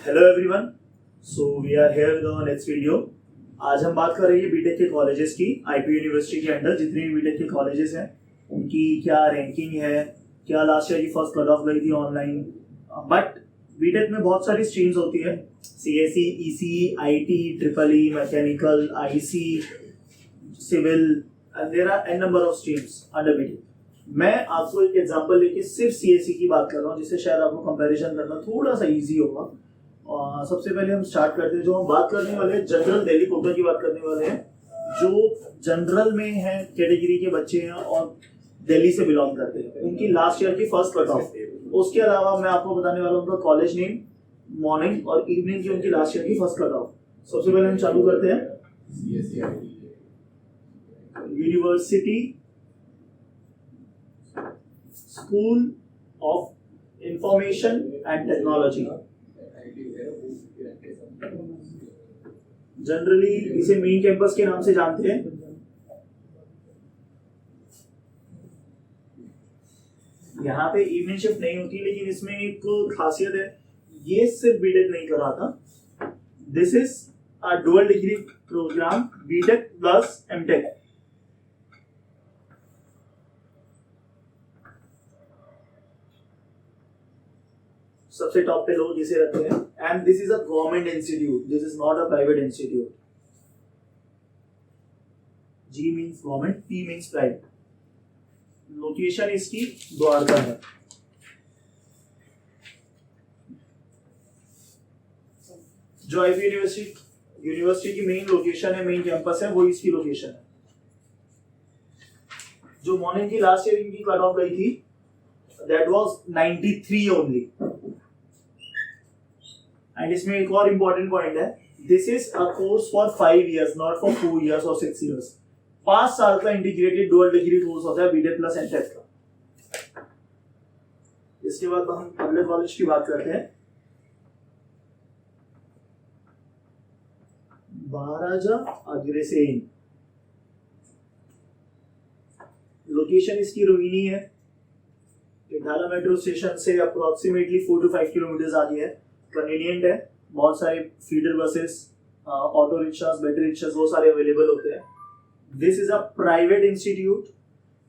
Hello everyone, so we are here with our next video. आज हम बात कर रहे हैं बीटेक के कॉलेजेस की। आईपी यूनिवर्सिटी के अंडर जितने भी बीटेक के कॉलेजेस हैं उनकी क्या रैंकिंग है, क्या लास्ट ईयर की फर्स्ट कट ऑफ गई थी ऑनलाइन। बट बीटेक में बहुत सारी स्ट्रीम्स होती है, CSE, EC, IT, triple E, mechanical, IC, civil, and there are an number of streams under BTech. मैं आपको एक एग्जांपल लेके सिर्फ सीएसई की बात कर रहा हूँ, जिससे शायद आपको कंपैरिजन करना थोड़ा सा इजी होगा। सबसे पहले हम स्टार्ट करते हैं। जो हम बात करने वाले हैं जनरल दिल्ली कोटा की बात करने वाले हैं, जो जनरल में है कैटेगरी के बच्चे हैं और दिल्ली से बिलोंग करते हैं, उनकी लास्ट ईयर की फर्स्ट कट ऑफ। उसके अलावा मैं आपको बताने वाला हूँ उनका कॉलेज नेम, मॉर्निंग और इवनिंग की उनकी लास्ट ईयर की फर्स्ट कट ऑफ। सबसे पहले हम चालू करते हैं university school of information and technology. Generally इसे मेन कैंपस के नाम से जानते हैं। यहाँ पे इवनिंग शिफ्ट नहीं होती, लेकिन इसमें एक खासियत है, ये सिर्फ बीटेक नहीं कराता। This is a dual degree programme, BTech plus MTech. सबसे टॉप पे लोग इसे रखते हैं। And this is a government institute, this is not a private institute. G means government, P means private. Location इसकी द्वारका है। जो आईपी यूनिवर्सिटी की मेन लोकेशन है, मेन कैंपस है, वो इसकी लोकेशन है। जो मॉर्निंग की लास्ट ईयर इनकी कट ऑफ गई थी, दैट वाज 93 ओनली। एंड इसमें एक और इंपॉर्टेंट पॉइंट है, this is a course for 5 years, not for 4 years और 6 इयर्स। 5 साल का इंटीग्रेटेड डुअल डिग्री कोर्स होता है बीटेक प्लस एमटेक का। इसके बाद हम अगले कॉलेज की बात करते हैं, महाराजा अग्रसेन। लोकेशन इसकी रोहिणी है, ढाला मेट्रो स्टेशन से अप्रोक्सीमेटली 4 to 5 किलोमीटर आगे है। कन्वीनियंट है, बहुत सारे feeder buses, auto rickshaws, battery rickshaws, वो सारे अवेलेबल होते हैं। This is a private institute.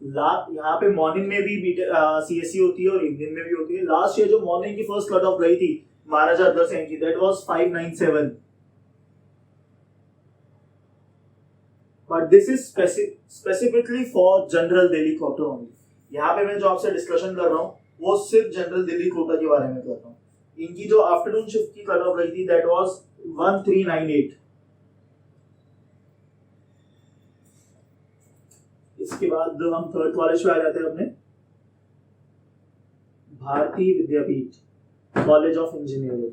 यहाँ पे मॉर्निंग में भी सीएससी होती है और इवनिंग में भी होती है। लास्ट ईयर जो मॉर्निंग की फर्स्ट कट ऑफ गई थी महाराजा अग्रसेन की, that was 597। But this is specifically for general Delhi Kota only. यहाँ पे मैं जो आपसे डिस्कशन कर रहा हूँ वो सिर्फ जनरल दिल्ली कोटा के बारे में कर रहा हूँ। इनकी जो आफ्टरनून शिफ्ट की कट ऑफ गई थी, दैट वाज 1398। इसके बाद हम थर्ड कॉलेज पे आ जाते हैं अपने, भारतीय विद्यापीठ college of engineering.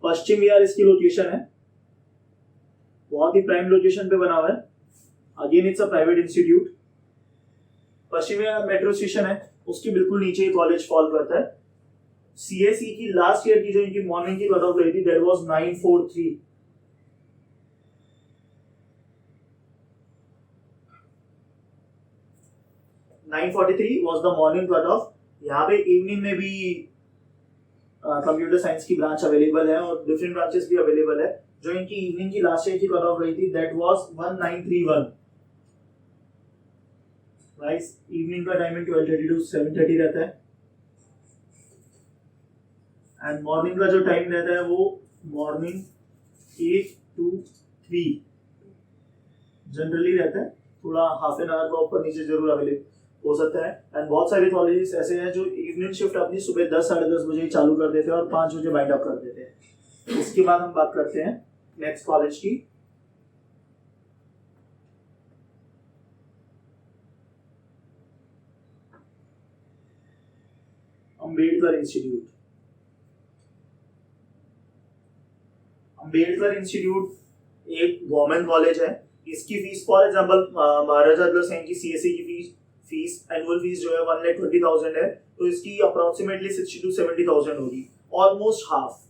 Paschim Vihar इसकी लोकेशन है, बहुत ही प्राइम लोकेशन पे बना हुआ है। Again it's a private institute. Paschim Vihar metro station है, उसके बिल्कुल नीचे ये कॉलेज फॉल करता है। सीएसई की लास्ट ईयर की जो इनकी मॉर्निंग की कट ऑफ गई थी, that was 943। Was the morning cut off. यहाँ पे इवनिंग में भी कंप्यूटर साइंस की ब्रांच अवेलेबल है और डिफरेंट ब्रांचेस भी अवेलेबल है। जो इनकी इवनिंग की लास्ट ईयर की कट ऑफ गई थी, दैट वाज 1931। गाइस, इवनिंग का टाइमिंग 12:30 to 7:30 रहता है। एंड मॉर्निंग का जो टाइम रहता है वो मॉर्निंग 8 to 3 जनरली रहता है। थोड़ा हाफ एन आवर का ऊपर नीचे जरूर अवेलेबल हो सकता है। एंड बहुत सारे कॉलेजेस ऐसे हैं जो इवनिंग शिफ्ट अपनी सुबह 10 साढ़े 10 बजे चालू कर देते हैं और 5 बजे वाइंड अप कर देते हैं। इसके बाद हम बात करते हैं नेक्स्ट कॉलेज की, अंबेडकर इंस्टीट्यूट। अंबेडकर इंस्टीट्यूट एक गवर्नमेंट कॉलेज है। इसकी fees, for example Maharaja Agrasen की सीएससी की फीस एनुअल फीस जो है 1,20,000 है, तो इसकी अप्रोक्सीमेटली 60 to 70,000 होगी, almost half.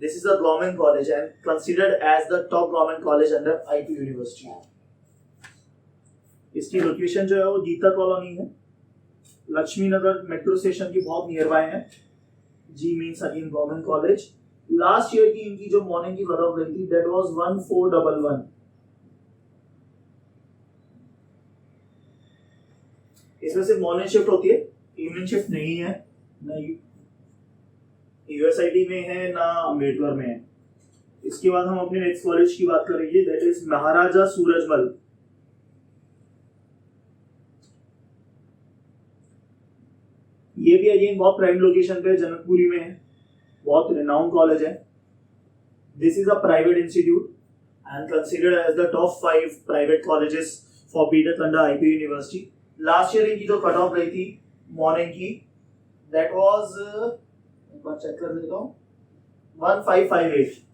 This is a government college and considered as the top government college under IP university. इसकी लोकेशन जो है वो गीता कॉलोनी है, लक्ष्मी नगर मेट्रो स्टेशन की बहुत नियर बाय है। जी means again government college. Last year की इनकी जो मॉर्निंग की कट ऑफ रही थी दैट वाज 1411। इसमें सिर्फ मॉर्निंग शिफ्ट होती है, इवनिंग शिफ्ट नहीं है, ना यूएसआईटी में है ना अम्बेडकर में है। इसके बाद हम अपने नेक्स्ट कॉलेज की बात करेंगे दैट इज महाराजा सूरजमल। ये भी अगेन बहुत प्राइम लोकेशन पे जनकपुरी में है, बहुत रिनाउंड कॉलेज है। This is a private institute and considered as the top 5 private colleges for BTech under IP university. Last year इनकी जो कट ऑफ रही थी मॉर्निंग की दैट वाज, एक बार चेक कर लेता हूँ, 1558।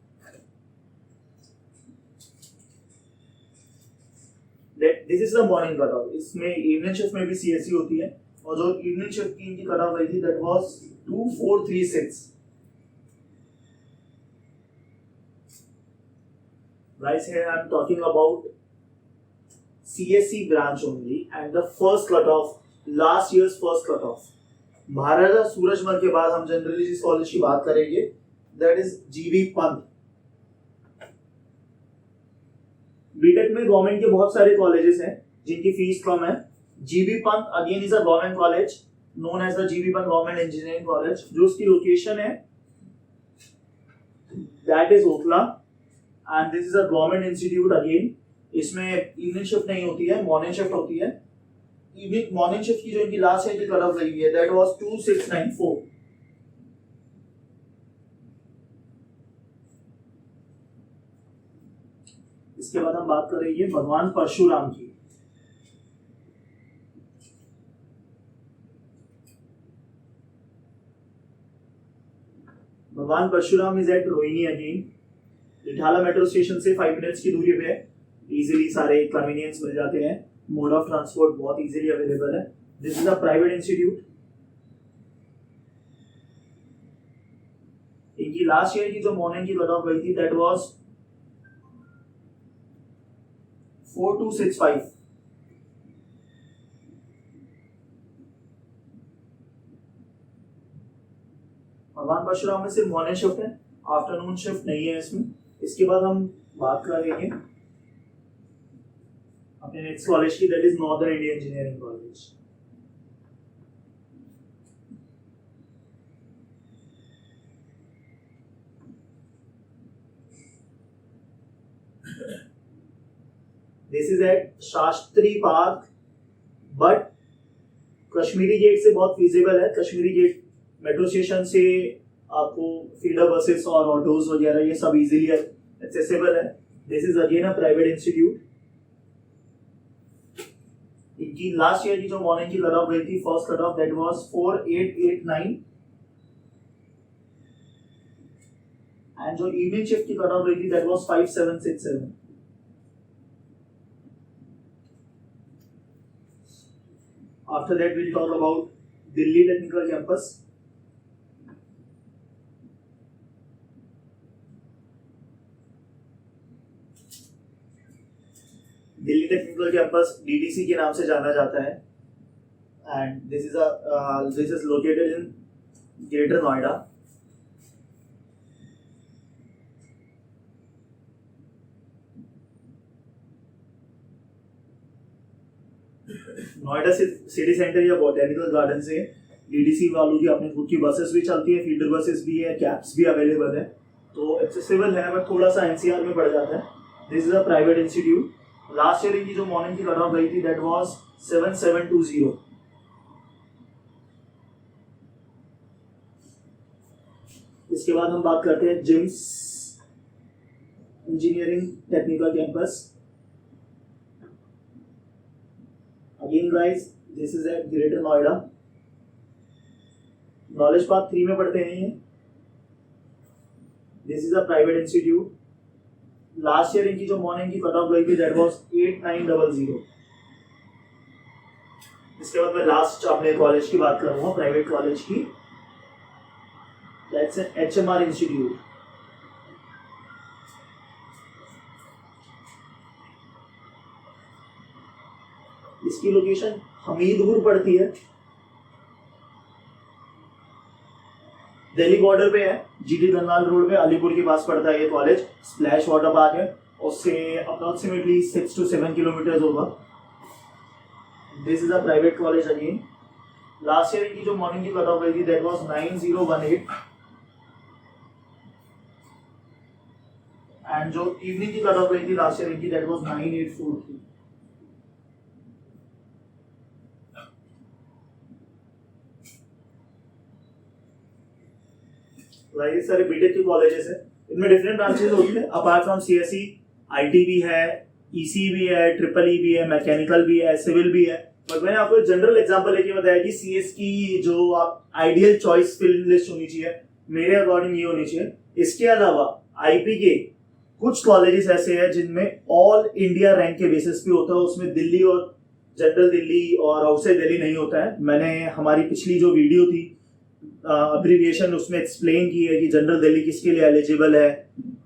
This is the morning cut off. इसमें इवनिंग शिफ्ट में भी सीएससी होती है और जो इवनिंग शिफ्ट की इनकी कट ऑफ रही थी that was 2436। Guys, here I am talking about CSC branch only and the first cutoff, last year's first cutoff. महाराजा सूरजमल के बाद हम जनरली जिस कॉलेज की बात करेंगे that is GB Pant. BTech में गवर्नमेंट के बहुत सारे कॉलेजेस हैं जिनकी फीस कम है। GB Pant again is a government college known as the GB Pant government engineering college. जो उसकी लोकेशन है that is Okhla and this is a government institute again. इसमें इवनिंग शिफ्ट नहीं होती है, मॉर्निंग शिफ्ट होती है। इवनिंग मॉर्निंग शिफ्ट की जो इनकी लास्ट ईयर की कट ऑफ रही है दैट वाज 2694। इसके बाद हम बात करेंगे भगवान परशुराम की। भगवान Parshuram is at Rohini again. Rithala metro station से 5 मिनट्स की दूरी पे है। इजीली सारे कन्वीनियंस मिल जाते हैं, मोड ऑफ ट्रांसपोर्ट बहुत इजीली अवेलेबल है। This is a private institute. इनकी लास्ट ईयर की जो मॉर्निंग की कट ऑफ गई थी दैट वाज 4265। भगवान परशुराम में सिर्फ मॉर्निंग शिफ्ट है, आफ्टरनून शिफ्ट नहीं है इसमें। इसके बाद हम बात करेंगे अपने नेक्स्ट कॉलेज की that is northern India engineering college. This is at Shastri Park but Kashmiri Gate से बहुत फिजिबल है। कश्मीरी गेट मेट्रो स्टेशन से आपको फीडर बसेस और ऑटोज वगैरह ये सब इजीली एक्सेसिबल है। This is again a private institute. इनकी लास्ट ईयर की जो मॉर्निंग की कट ऑफ गई थी first cut off that was 4889 and जो इवनिंग शिफ्ट की कट ऑफ गई थी that was 5767। After that, we'll talk about Delhi Technical Campus. Delhi technical campus DTC के नाम से जाना जाता है and this is located in greater Noida. Noida city centre या बॉटेनिकल गार्डन से DTC वालों की अपनी खुद की बसेस भी चलती है, फीडर बसेस भी है, कैब्स भी अवेलेबल है, तो एक्सेसिबल है बट थोड़ा सा NCR में पड़ जाता है। This is a private institute. Last year की जो मॉर्निंग की कट ऑफ गई थी दैट वाज 7720। इसके बाद हम बात करते हैं JIMS engineering technical campus. Again guys this is at Greater Noida. Knowledge path 3 में पढ़ते हैं ये। This is a private institute. Last year इनकी जो मॉर्निंग की कट ऑफ गई थी दैट वाज 8900। इसके बाद मैं लास्ट अपने कॉलेज की बात करूंगा, प्राइवेट कॉलेज की, दैट्स एन HMR इंस्टीट्यूट। इसकी लोकेशन हमीदपुर पड़ती है दिल्ली बॉर्डर पे है, जीटी धनवाल रोड पे, अलीपुर के पास पड़ता है ये कॉलेज। स्प्लैश वाटर पार्क है, उससे अप्रोक्सीमेटली 6 to 7 किलोमीटर होगा। This is a private college again. Last year की जो मॉर्निंग की कट ऑफ रही थी दैट वाज 9018 एंड जो इवनिंग की कट ऑफ रही थी लास्ट ईयर की दैट वाज 9843। ये सारे बीटेक के कॉलेजेस है, इनमें डिफरेंट ब्रांचेस होती है। अपार्ट फ्रॉम सीएसई आईटी भी है, ईसी भी है, ट्रिपल ई भी है, मैकेनिकल भी है, सिविल भी है। बट मैंने आपको जनरल एग्जांपल लेके बताया कि सीएस की जो आप आइडियल चॉइस फील्ड लिस्ट होनी चाहिए, मेरे अकॉर्डिंग ये होनी चाहिए। इसके अलावा आईपी के कुछ कॉलेजेस ऐसे हैं जिनमें ऑल इंडिया रैंक के बेसिस पे होता है, उसमें दिल्ली और जनरल दिल्ली और आउटसाइड दिल्ली नहीं होता है। मैंने हमारी पिछली जो वीडियो थी अब्रीविएशन उसमें एक्सप्लेन की है कि जनरल दिल्ली किसके लिए एलिजिबल है,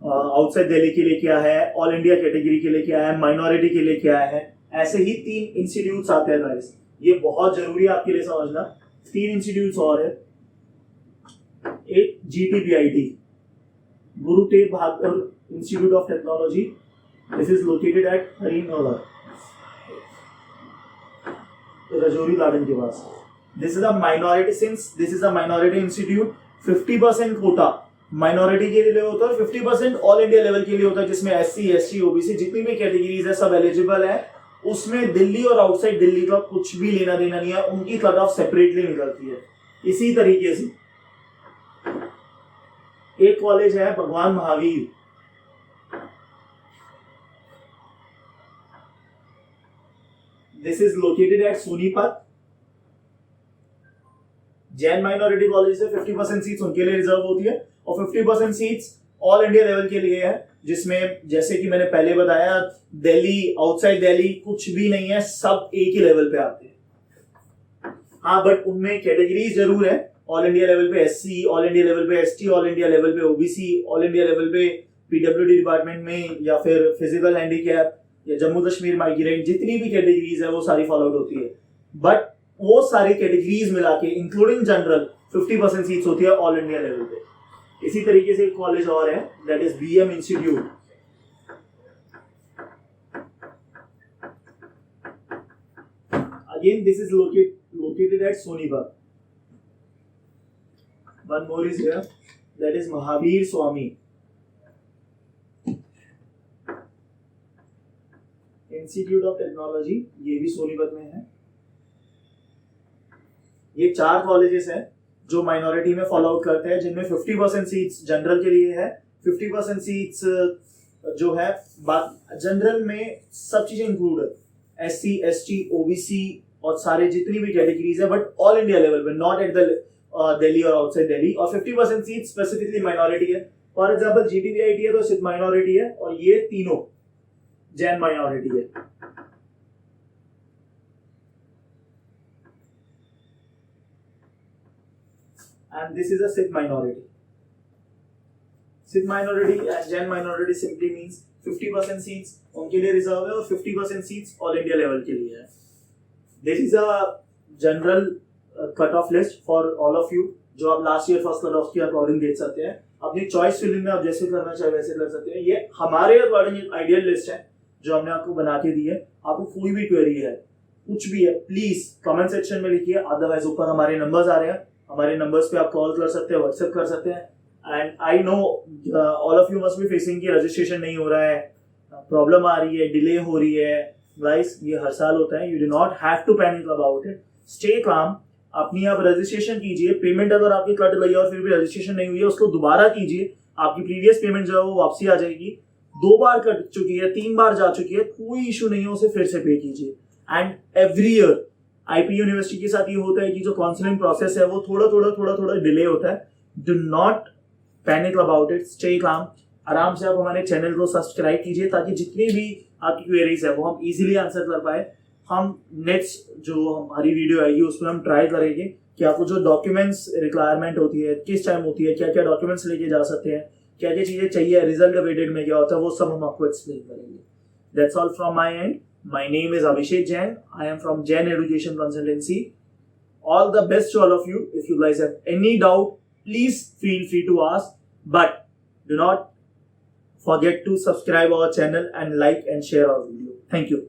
आउटसाइड दिल्ली के लिए क्या है, ऑल इंडिया कैटेगरी के लिए क्या है, माइनॉरिटी के लिए क्या है। ऐसे ही 3 इंस्टीट्यूट्स आते हैं गाइस, ये बहुत जरूरी है आपके लिए समझना। 3 इंस्टीट्यूट्स और है, एक GTBIT Guru Tegh Bahadur institute of technology, this is located at Harinagar Rajouri garden के पास। This is a minority, since this is a minority institute, 50% quota minority के लिए होता है, 50% ऑल इंडिया लेवल के लिए होता है, जिसमें एससी एसटी ओबीसी जितनी भी कैटेगरीज है सब एलिजिबल है। उसमें दिल्ली और आउटसाइड दिल्ली का कुछ भी लेना देना नहीं है, उनकी कट ऑफ सेपरेटली निकलती है। इसी तरीके से एक कॉलेज है भगवान Mahavir, this is located eight Sonipat. Jain minority college है, 50% सीट्स उनके लिए रिजर्व होती है और 50% सीट्स ऑल इंडिया लेवल के लिए है, जिसमें जैसे कि मैंने पहले बताया दिल्ली आउटसाइड दिल्ली कुछ भी नहीं है, सब एक ही लेवल पे आते हैं। हाँ, बट उनमें कैटेगरीज जरूर है, ऑल इंडिया लेवल पे एससी, ऑल इंडिया लेवल पे एसटी, ऑल इंडिया लेवल पे ओबीसी, ऑल इंडिया लेवल पे पीडब्ल्यूडी डिपार्टमेंट में या फिर फिजिकल हैंडीकैप या जम्मू कश्मीर माइग्रेंट, जितनी भी कैटेगरीज है वो सारी फॉलो आउट होती है। बट वो सारी कैटेगरीज मिला के इंक्लूडिंग जनरल 50% सीट्स होती है ऑल इंडिया लेवल पे। इसी तरीके से एक कॉलेज और है that is BM institute, again this is located at Sonipat. One more is here that is Mahavir Swami institute of technology, ये भी सोनीपत में है। ये 4 कॉलेजेस हैं जो माइनॉरिटी में फॉलो आउट करते हैं, जिनमें 50% सीट्स जनरल के लिए है, 50% सीट्स जो है जनरल में सब चीजें इंक्लूड है, एससी एसटी ओबीसी और सारे जितनी भी कैटेगरीज है, बट ऑल इंडिया लेवल पे, नॉट एट द दिल्ली और आउटसाइड दिल्ली। और 50% सीट स्पेसिफिकली माइनॉरिटी है। फॉर एग्जाम्पल जीटीबीआईटी है तो सिर्फ माइनॉरिटी है, और ये तीनों जैन माइनॉरिटी है। And this is a Sikh minority. Sikh minority and Jain minority simply means 50% seats उनके लिए रिजर्व है और 50% सीट्स ऑल इंडिया लेवल के लिए है। This is a general cut off list for all of you, जो आप last year first cut off के अकॉर्डिंग देख सकते हैं। अपनी चॉइस फिलिंग में आप जैसे करना चाहे वैसे कर सकते हैं। ये हमारे अकॉर्डिंग आइडियल लिस्ट है जो हमने आपको बना के दी है। आपको कोई भी क्वेरी है, कुछ भी है, प्लीज कमेंट सेक्शन में लिखिए। अदरवाइज ऊपर हमारे नंबर्स आ रहे हैं, हमारे नंबर्स पे आप कॉल कर सकते हैं, व्हाट्सएप कर सकते हैं। And I know all of you must be facing कि रजिस्ट्रेशन नहीं हो रहा है, प्रॉब्लम आ रही है, डिले हो रही है। गाइस, ये हर साल होता है, you do not have to panic about it, stay calm. अपनी आप रजिस्ट्रेशन कीजिए, पेमेंट अगर आपकी कट गई है और फिर भी रजिस्ट्रेशन नहीं हुई है, उसको दोबारा कीजिए, आपकी प्रीवियस पेमेंट जो है वो वापसी आ जाएगी। 2 बार कट चुकी है, 3 बार जा चुकी है, कोई इशू नहीं है, उसे फिर से पे कीजिए। And every year IP university के साथ ये होता है कि जो काउंसलिंग प्रोसेस है वो थोड़ा डिले होता है। Do not panic about it, stay काम। आराम से आप हमारे चैनल को सब्सक्राइब कीजिए ताकि जितनी भी आपकी क्वेरीज है वो हम इजीली आंसर कर पाए। हम नेक्स्ट जो हमारी वीडियो आएगी उसमें हम ट्राई करेंगे कि आपको जो डॉक्यूमेंट्स रिक्वायरमेंट होती है, किस टाइम होती है, क्या क्या डॉक्यूमेंट्स लेके जा सकते हैं, क्या क्या चीजें चाहिए, रिजल्ट अवेटेड में क्या होता है, वो सब हम आपको एक्सप्लेन करेंगे। That's all from my and. My name is Abhishek Jain. I am from Jain Education Consultancy. All the best to all of you. If you guys have any doubt, please feel free to ask. But do not forget to subscribe our channel and like and share our video. Thank you.